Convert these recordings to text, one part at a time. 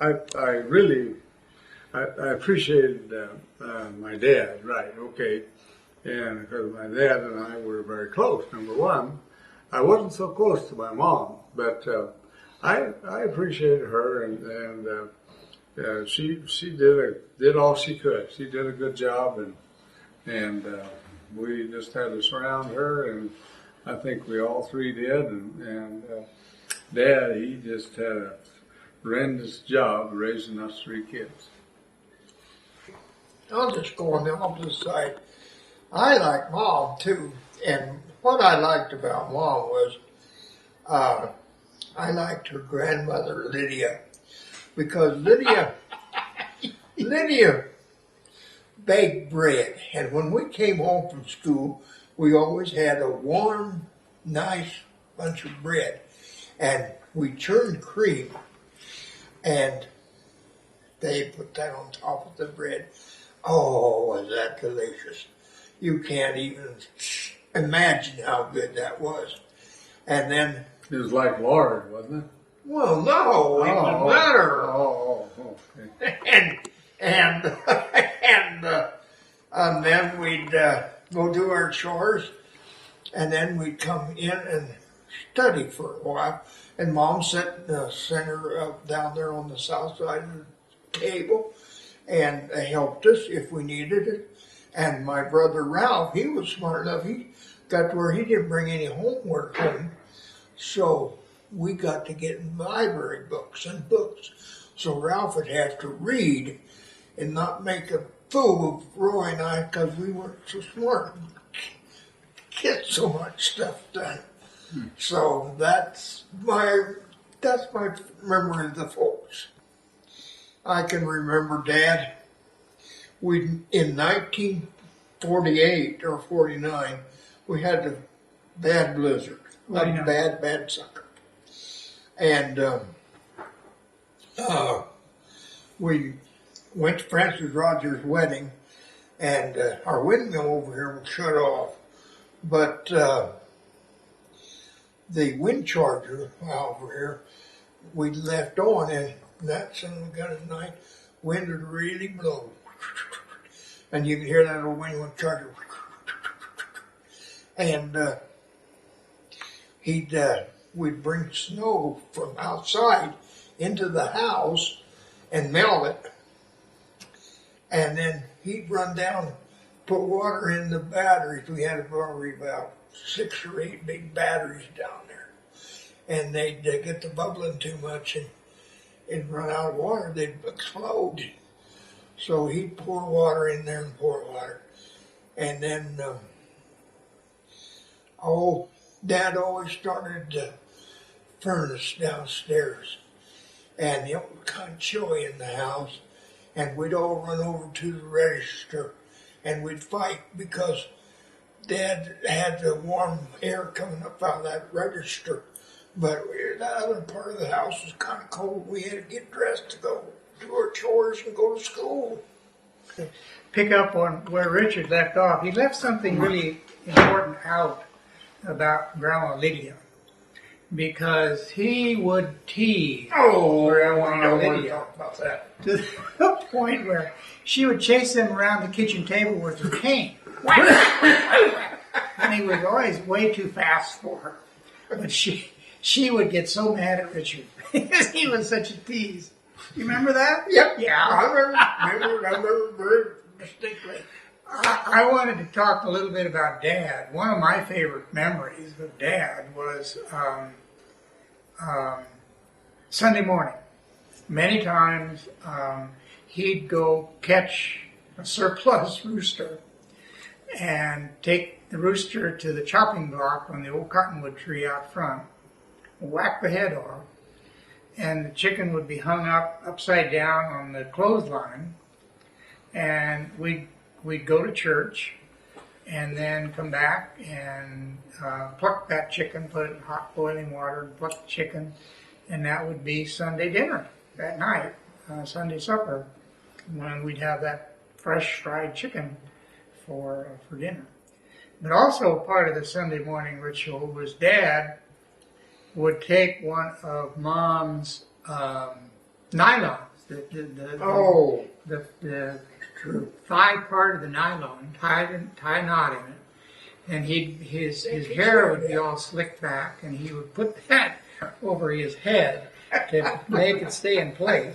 I really I appreciated my dad, right? Okay, and because my dad and I were very close. Number one, I wasn't so close to my mom, but I appreciated her, and she did all she could. She did a good job, and we just had to surround her, and I think we all three did, and Dad, he just had a horrendous job raising us three kids. I'll just go on the opposite side. I like Mom too, and what I liked about Mom was I liked her grandmother Lydia because Lydia baked bread, and when we came home from school, we always had a warm, nice bunch of bread, and we churned cream, and they put that on top of the bread. Oh, was that delicious. You can't even imagine how good that was. And then... It was like lard, wasn't it? Well, no, even better. Okay. And then we'd go do our chores, and then we'd come in and study for a while. And Mom sat in the center down there on the south side of the table and helped us if we needed it. And my brother Ralph, he was smart enough. He got to where he didn't bring any homework home. So we got to get library books and books. So Ralph would have to read and not make a fool of Roy and I because we weren't so smart. Get so much stuff done. So that's my memory of the folks. I can remember Dad. In 1948 or 49, we had a bad blizzard, a bad sucker, and we went to Francis Rogers' wedding, and our windmill over here was shut off, but the wind charger over here we left on, and that son of a gun at night, wind would really blow. And you could hear that old wind charger. And we'd bring snow from outside into the house and melt it. And then he'd run down, put water in the batteries. We had probably about 6 or 8 big batteries down there. And they'd get to bubbling too much and it'd run out of water. They'd explode. So he'd pour water in there and pour water. And then, Dad always started the furnace downstairs. And it was kind of chilly in the house. And we'd all run over to the register and we'd fight because Dad had the warm air coming up out of that register. But the other part of the house was kind of cold. We had to get dressed to go do our chores and go to school. Pick up on where Richard left off. He left something really important out about Grandma Lydia, because he would tease Grandma Lydia about that. to the point where she would chase him around the kitchen table with her cane. And he was always way too fast for her. But she would get so mad at Richard because he was such a tease. You remember that? Yep. Yeah. I remember very distinctly. I wanted to talk a little bit about Dad. One of my favorite memories of Dad was Sunday morning. Many times he'd go catch a surplus rooster and take the rooster to the chopping block on the old cottonwood tree out front, whack the head off, and the chicken would be hung up upside down on the clothesline, and we'd go to church and then come back and pluck that chicken, put it in hot boiling water and pluck the chicken, and that would be Sunday dinner that night, Sunday supper, when we'd have that fresh fried chicken for dinner. But also part of the Sunday morning ritual was Dad would take one of Mom's nylons. Oh, The thigh part of the nylon, tie a knot in it, and his hair would be all slicked back, and he would put that over his head to make it stay in place.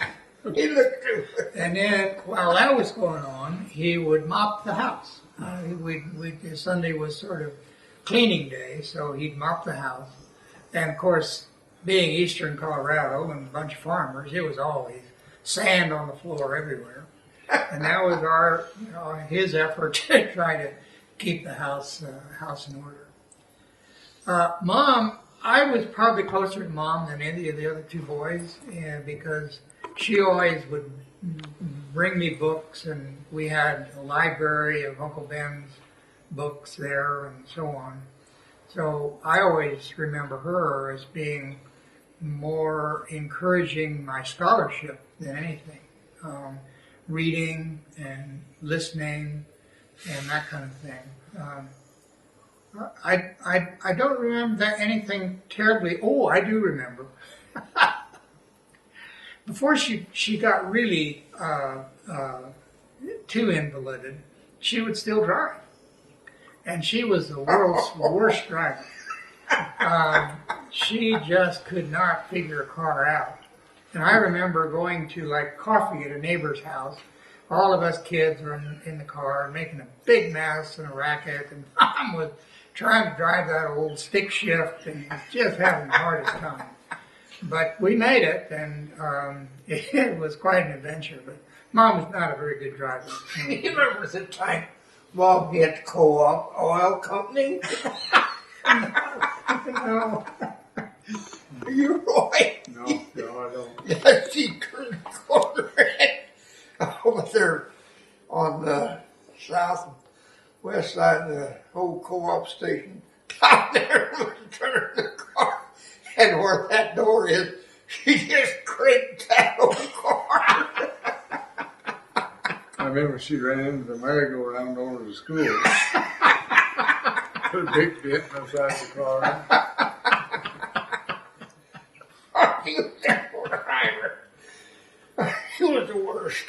he looked good. And then while that was going on, he would mop the house. Sunday was sort of cleaning day, so he'd mop the house. And of course, being eastern Colorado and a bunch of farmers, it was always sand on the floor everywhere. And that was his effort to try to keep the house in order. Mom, I was probably closer to Mom than any of the other two boys, because she always would bring me books, and we had a library of Uncle Ben's books there and so on. So I always remember her as being more encouraging my scholarship than anything. Reading and listening and that kind of thing. I don't remember anything terribly. Oh, I do remember. Before she got really too invalided, she would still drive. And she was the world's worst driver. She just could not figure a car out. And I remember going to like coffee at a neighbor's house. All of us kids were in the car making a big mess and a racket, and Mom was trying to drive that old stick shift and was just having the hardest time. But we made it, and it was quite an adventure. But Mom was not a very good driver. You remember the time Mom had Co-op Oil Company? No. You're right. No, I don't. Yeah, she turned the corner over there on the southwest side of the old co-op station. Down there was turning the car, and where that door is, she just cranked that old car. I remember she ran into the merry-go-round going to school. Put a big dent inside the car. She was that driver. She was the worst.